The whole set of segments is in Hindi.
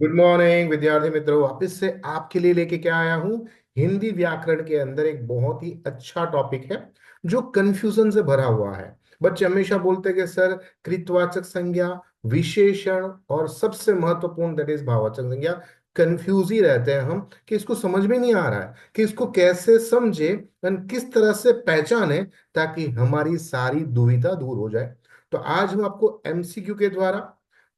गुड मॉर्निंग विद्यार्थी मित्रों, वापस से आपके लिए लेके क्या आया हूं। हिंदी व्याकरण के अंदर एक बहुत ही अच्छा टॉपिक है जो कंफ्यूजन से भरा हुआ है। बच्चे हमेशा बोलते हैं कि सर, कृतवाचक संज्ञा, विशेषण और सबसे महत्वपूर्ण दैट इज भाववाचक संज्ञा, कंफ्यूज ही रहते हैं हम कि इसको समझ में नहीं आ रहा है कि इसको कैसे समझे और किस तरह से पहचाने ताकि हमारी सारी दुविधा दूर हो जाए। तो आज हम आपको एमसीक्यू के द्वारा,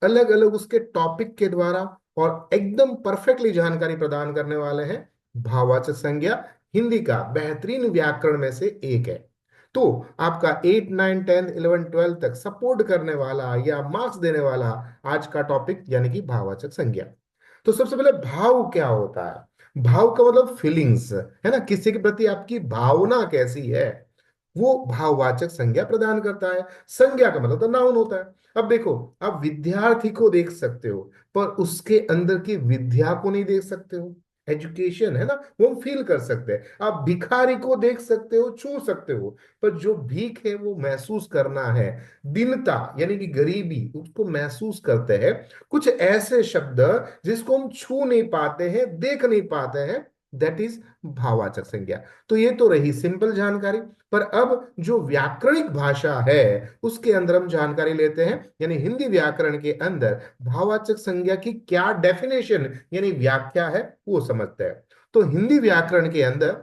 अलग अलग उसके टॉपिक के द्वारा और एकदम परफेक्टली जानकारी प्रदान करने वाले हैं। भाववाचक संज्ञा हिंदी का बेहतरीन व्याकरण में से एक है। तो आपका 8 9 10 11 12 तक सपोर्ट करने वाला या मार्क्स देने वाला आज का टॉपिक यानी कि भाववाचक संज्ञा। तो सबसे पहले भाव क्या होता है। भाव का मतलब फीलिंग्स है ना, किसी के प्रति आपकी भावना कैसी है, वो भाववाचक संज्ञा प्रदान करता है। संज्ञा का मतलब तो नाउन होता है। अब देखो, आप विद्यार्थी को देख सकते हो पर उसके अंदर की विद्या को नहीं देख सकते हो। एजुकेशन है ना, वो हम फील कर सकते हैं। आप भिखारी को देख सकते हो, छू सकते हो, पर जो भीख है वो महसूस करना है। दीनता यानी कि गरीबी, उसको महसूस करते हैं। कुछ ऐसे शब्द जिसको हम छू नहीं पाते हैं, देख नहीं पाते हैं, दैट इज भाववाचक संज्ञा। तो ये तो रही सिंपल जानकारी। पर अब जो व्याकरणिक भाषा है उसके अंदर हम जानकारी लेते हैं, यानी हिंदी व्याकरण के अंदर भाववाचक संज्ञा की क्या डेफिनेशन यानी व्याख्या है वो समझते हैं। तो हिंदी व्याकरण के अंदर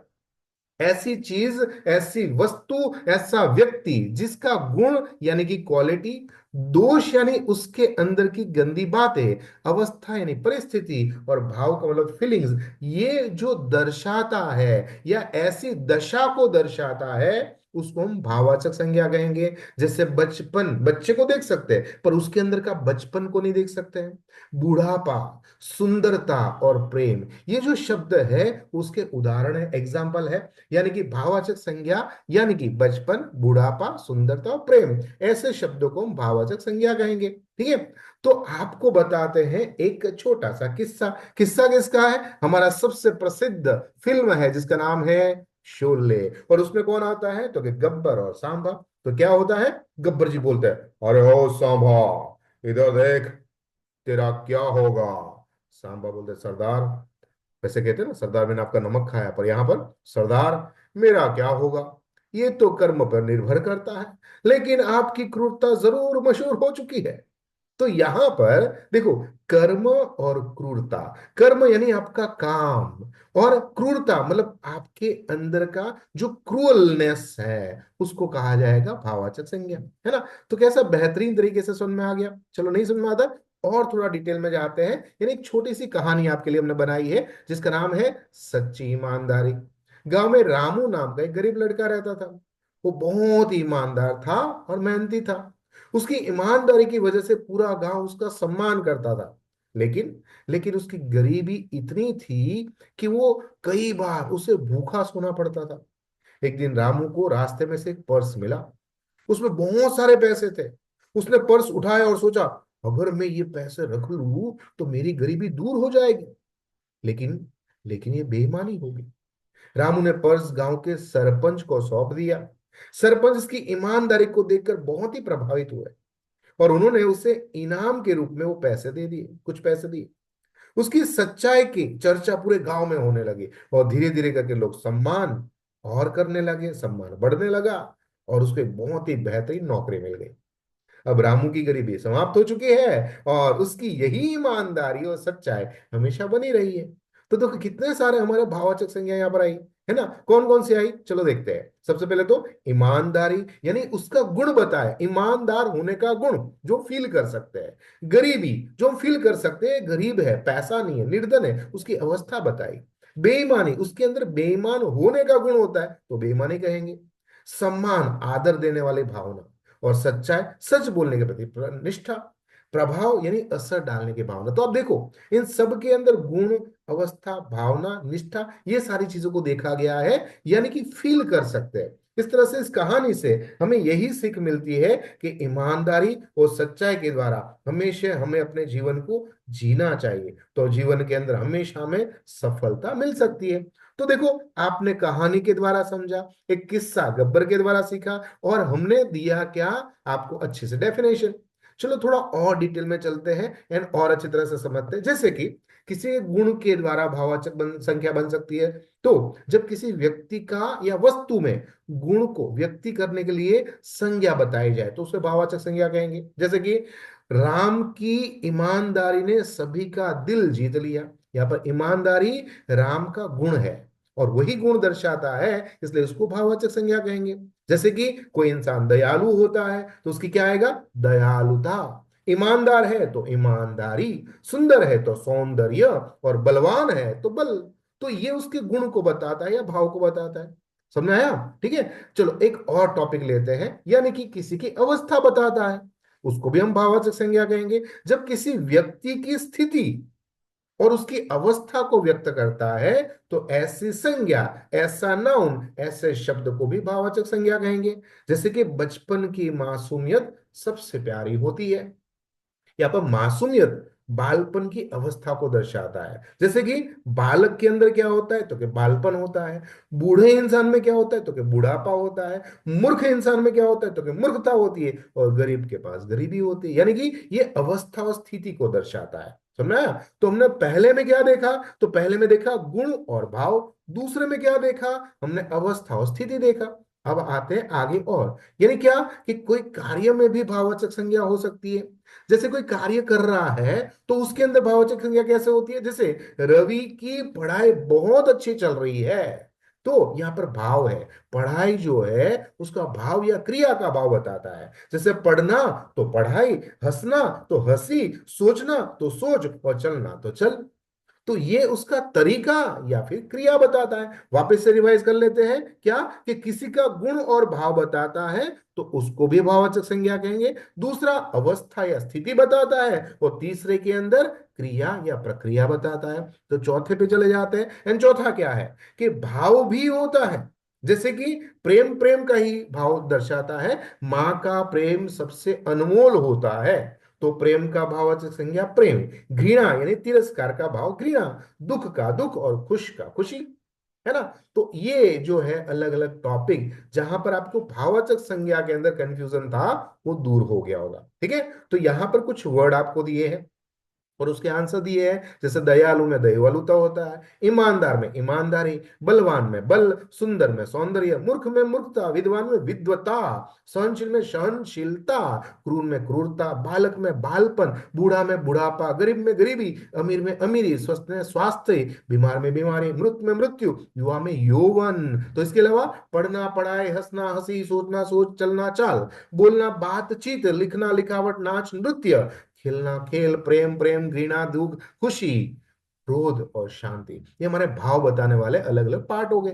ऐसी चीज, ऐसी वस्तु, ऐसा व्यक्ति जिसका गुण यानी कि क्वालिटी, दोष यानी उसके अंदर की गंदी बातें, अवस्था यानी परिस्थिति और भाव का मतलब फीलिंग्स, ये जो दर्शाता है या ऐसी दशा को दर्शाता है उसको हम भाववाचक संज्ञा कहेंगे। जैसे बचपन, बच्चे को देख सकते हैं पर उसके अंदर का बचपन को नहीं देख सकते हैं। बूढ़ापा, सुंदरता और प्रेम, ये जो शब्द है उसके उदाहरण है, एग्जाम्पल है। यानी कि भाववाचक संज्ञा यानी कि बचपन, बुढ़ापा, सुंदरता और प्रेम, ऐसे शब्दों को हम भाववाचक संज्ञा कहेंगे। ठीक है। तो आपको बताते हैं एक छोटा सा किस्सा। किस्सा किसका है? हमारा सबसे प्रसिद्ध फिल्म है जिसका नाम है शोले। और उसमें कौन आता है? तो कि गब्बर और सांबा। तो क्या होता है? गब्बर जी बोलते हैं, अरे हो सांबा, इधर देख, तेरा क्या होगा। सांबा बोलते हैं, सरदार, वैसे कहते हैं ना, सरदार मैंने आपका नमक खाया, पर यहां पर सरदार मेरा क्या होगा। ये तो कर्म पर निर्भर करता है, लेकिन आपकी क्रूरता जरूर मशहूर हो चुकी है। तो यहां पर देखो, कर्म और क्रूरता। कर्म यानी आपका काम, और क्रूरता मतलब आपके अंदर का जो क्रूअलनेस है उसको कहा जाएगा भाववाचक संज्ञा, है ना। तो कैसा बेहतरीन तरीके से समझ में आ गया? चलो, नहीं समझ में आता और थोड़ा डिटेल में जाते हैं। यानी एक छोटी सी कहानी आपके लिए हमने बनाई है जिसका नाम है सच्ची ईमानदारी। गांव में रामू नाम का एक गरीब लड़का रहता था। वो बहुत ही ईमानदार था और मेहनती था। उसकी ईमानदारी की वजह से पूरा गांव उसका सम्मान करता था। लेकिन लेकिन उसकी गरीबी इतनी थी कि वो कई बार उसे भूखा सोना पड़ता था। एक दिन रामू को रास्ते में से एक पर्स मिला। उसमें बहुत सारे पैसे थे। उसने पर्स उठाया और सोचा, अगर मैं ये पैसे रख लूं तो मेरी गरीबी दूर हो जाएगी। लेकिन लेकिन ये बेईमानी होगी। रामू ने पर्स गांव के सरपंच को सौंप दिया। सरपंच इसकी ईमानदारी को देखकर बहुत ही प्रभावित हुए और उन्होंने उसे इनाम के रूप में वो पैसे दे दिए, कुछ पैसे दिए। उसकी सच्चाई की चर्चा पूरे गांव में होने लगी और धीरे धीरे करके लोग सम्मान और करने लगे, सम्मान बढ़ने लगा और उसको एक बहुत ही बेहतरीन नौकरी मिल गई। अब रामू की गरीबी समाप्त हो चुकी है और उसकी यही ईमानदारी और सच्चाई हमेशा बनी रही है। तो देखो कितने सारे हमारे भाववाचक संज्ञा यहाँ पर आई, है ना। कौन कौन सी आई, चलो देखते हैं। सबसे पहले तो ईमानदारी यानी उसका गुण बताए, ईमानदार होने का गुण जो फील कर सकते हैं। गरीबी, जो हम फील कर सकते हैं, गरीब है, पैसा नहीं है, निर्धन है, उसकी अवस्था बताई। बेईमानी, उसके अंदर बेईमान होने का गुण होता है तो बेईमानी कहेंगे। सम्मान, आदर देने वाली भावना। और सच्चाई, सच बोलने के प्रति निष्ठा। प्रभाव यानी असर डालने की भावना। तो अब देखो, इन सब के अंदर गुण, अवस्था, भावना, निष्ठा, ये सारी चीजों को देखा गया है, यानी कि फील कर सकते हैं। इस तरह से इस कहानी से हमें यही सीख मिलती है कि ईमानदारी और सच्चाई के द्वारा हमेशा हमें अपने जीवन को जीना चाहिए, तो जीवन के अंदर हमेशा हमें सफलता मिल सकती है। तो देखो, आपने कहानी के द्वारा समझा, एक किस्सा गब्बर के द्वारा सीखा, और हमने दिया क्या आपको अच्छे से डेफिनेशन। चलो थोड़ा और डिटेल में चलते हैं एंड और अच्छी तरह से समझते हैं। जैसे कि किसी गुण के द्वारा भाववाचक संख्या बन सकती है। तो जब किसी व्यक्ति का या वस्तु में गुण को व्यक्ति करने के लिए संज्ञा बताई जाए तो उसे भाववाचक संज्ञा कहेंगे। जैसे कि राम की ईमानदारी ने सभी का दिल जीत लिया। यहाँ पर ईमानदारी राम का गुण है और वही गुण दर्शाता है, इसलिए उसको भाववाचक संज्ञा कहेंगे। जैसे कि कोई इंसान दयालु होता है तो उसकी क्या आएगा, दयालुता। ईमानदार है तो ईमानदारी, सुंदर है तो सौंदर्य, और बलवान है तो बल। तो ये उसके गुण को बताता है या भाव को बताता है। समझ में आया? ठीक है। चलो एक और टॉपिक लेते हैं, यानी कि किसी की अवस्था बताता है, उसको भी हम भाववाचक संज्ञा कहेंगे। जब किसी व्यक्ति की स्थिति और उसकी अवस्था को व्यक्त करता है तो ऐसी संज्ञा, ऐसा नाउन, ऐसे शब्द को भी भाववाचक संज्ञा कहेंगे। जैसे कि बचपन की मासूमियत सबसे प्यारी होती है। यहाँ पर मासूमियत बालपन की अवस्था को दर्शाता है। जैसे कि बालक के अंदर क्या होता है, तो कि बालपन होता है। बूढ़े इंसान में क्या होता है, तो कि बुढ़ापा होता है। मूर्ख इंसान में क्या होता है, तो कि मूर्खता होती है। और गरीब के पास गरीबी होती है। यानी कि ये अवस्था और स्थिति को दर्शाता है। समझ में आया? तो हमने पहले में क्या देखा, तो पहले में देखा गुण और भाव। दूसरे में क्या देखा, हमने अवस्था और स्थिति देखा। अब आते हैं आगे और, यानी क्या कि कोई कार्य में भी भाववाचक संज्ञा हो सकती है। जैसे कोई कार्य कर रहा है तो उसके अंदर भाववाचक संज्ञा कैसे होती है। जैसे रवि की पढ़ाई बहुत अच्छी चल रही है, तो यहाँ पर भाव है। पढ़ाई जो है उसका भाव या क्रिया का भाव बताता है। जैसे पढ़ना तो पढ़ाई, हंसना तो हंसी, सोचना तो सोच, और चलना तो चल। तो ये उसका तरीका या फिर क्रिया बताता है। वापस से रिवाइज कर लेते हैं क्या, कि किसी का गुण और भाव बताता है तो उसको भी भाववाचक संज्ञा कहेंगे। दूसरा अवस्था या स्थिति बताता है, और तीसरे के अंदर क्रिया या प्रक्रिया बताता है। तो चौथे पे चले जाते हैं। एंड चौथा क्या है, कि भाव भी होता है। जैसे कि प्रेम, प्रेम का ही भाव दर्शाता है। माँ का प्रेम सबसे अनमोल होता है, तो प्रेम का भाववाचक संज्ञा प्रेम। घृणा यानी तिरस्कार का भाव घृणा। दुख का दुख और खुश का खुशी, है ना। तो ये जो है अलग अलग टॉपिक, जहां पर आपको भाववाचक संज्ञा के अंदर कंफ्यूजन था वो दूर हो गया होगा। ठीक है। तो यहां पर कुछ वर्ड आपको दिए हैं और उसके आंसर दिए हैं। जैसे दयालु में दयालुता होता है, ईमानदार में ईमानदारी, बलवान में बल, सुंदर में सौंदर्य, मूर्ख में मूर्खता, विद्वान में विद्वता, सहनशील में सहनशीलता, क्रूर में क्रूरता, बालक में बालपन, बूढ़ा में बुढ़ापा, गरीब में गरीबी, अमीर में अमीरी, स्वस्थ में स्वास्थ्य, बीमार में बीमारी, मृत में मृत्यु, युवा में यौवन। तो इसके अलावा पढ़ना पढ़ाई, हंसना हंसी, सोचना सोच, चलना चाल, बोलना बातचीत, लिखना लिखावट, नाच नृत्य, खेलना खेल, प्रेम प्रेम, घृणा दुख, खुशी, क्रोध और शांति। ये हमारे भाव बताने वाले अलग अलग पार्ट हो गए।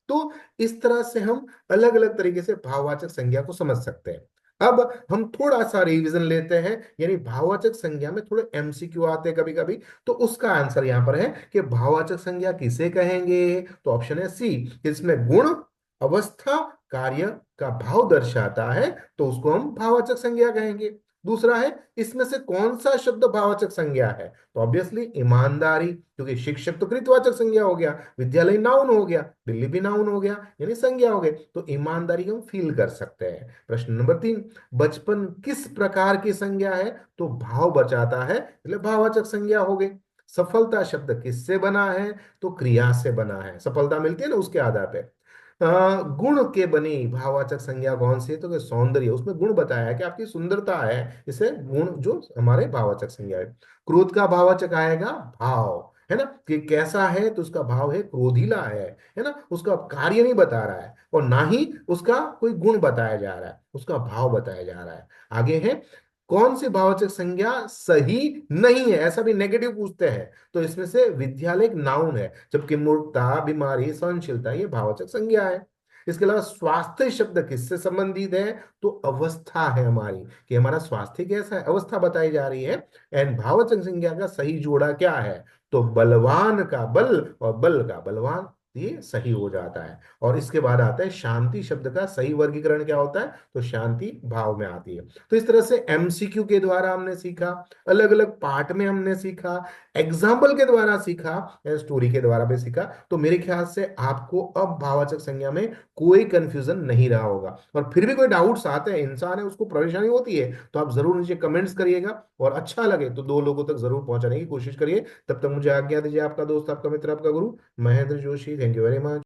तो इस तरह से हम अलग अलग तरीके से भाववाचक संज्ञा को समझ सकते हैं। अब हम थोड़ा सा रिवीजन लेते हैं, यानी भाववाचक संज्ञा में थोड़े एमसीक्यू आते हैं कभी कभी। तो उसका आंसर यहां पर है कि भाववाचक संज्ञा किसे कहेंगे, तो ऑप्शन है सी। इसमें गुण, अवस्था, कार्य का भाव दर्शाता है तो उसको हम भाववाचक संज्ञा कहेंगे। दूसरा है, इसमें से कौन सा शब्द भाववाचक संज्ञा है, तो ऑब्वियसली ईमानदारी, क्योंकि शिक्षक तो कृतवाचक संज्ञा हो गया, विद्यालय नाउन हो गया, दिल्ली भी नाउन हो गया, यानी संज्ञा हो गई। तो ईमानदारी हम फील कर सकते हैं। प्रश्न नंबर 3, बचपन किस प्रकार की संज्ञा है, तो भाव बचाता है, इसलिए भाववाचक संज्ञा हो गई। सफलता शब्द किससे बना है, तो क्रिया से बना है। सफलता मिलती है ना उसके आधार पे। गुण के बनी भाववाचक संज्ञा कौन सी है, तो सौंदर्य, उसमें गुण बताया है कि आपकी सुंदरता है, इसे गुण जो हमारे भाववाचक संज्ञा है। क्रोध का भाववाचक आएगा भाव, है ना, कि कैसा है तो उसका भाव है क्रोधीला है ना। उसका कार्य नहीं बता रहा है और ना ही उसका कोई गुण बताया जा रहा है, उसका भाव बताया जा रहा है। आगे है, कौन सी भाववाचक संज्ञा सही नहीं है, ऐसा भी नेगेटिव पूछते हैं। तो इसमें से विद्यालय एक नाउन है, जबकि मूर्खता, बीमारी, सहनशीलता ये भाववाचक संज्ञा है। इसके अलावा स्वास्थ्य शब्द किससे संबंधित है, तो अवस्था है हमारी, कि हमारा स्वास्थ्य कैसा है, अवस्था बताई जा रही है। एंड भाववाचक संज्ञा का सही जोड़ा क्या है, तो बलवान का बल और बल का बलवान। ये सही हो जाता है। और इसके बाद आता है शांति शब्द का सही वर्गीकरण क्या होता है, तो शांति भाव में आती है। तो इस तरह से एमसीक्यू के द्वारा हमने सीखा, अलग अलग पार्ट में हमने सीखा, एग्जाम्पल के द्वारा सीखा, स्टोरी के द्वारा भी सीखा। तो मेरे ख्याल से आपको अब भाववाचक संज्ञा में कोई कंफ्यूजन नहीं रहा होगा। और फिर भी कोई डाउट्स आते हैं, इंसान है उसको परेशानी होती है, तो आप जरूर नीचे कमेंट्स करिएगा, और अच्छा लगे तो दो लोगों तक जरूर पहुंचाने की कोशिश करिए। तब तक मुझे आज्ञा दीजिए, आपका दोस्त, आपका मित्र, आपका गुरु Mahendra Joshi. Thank you very much.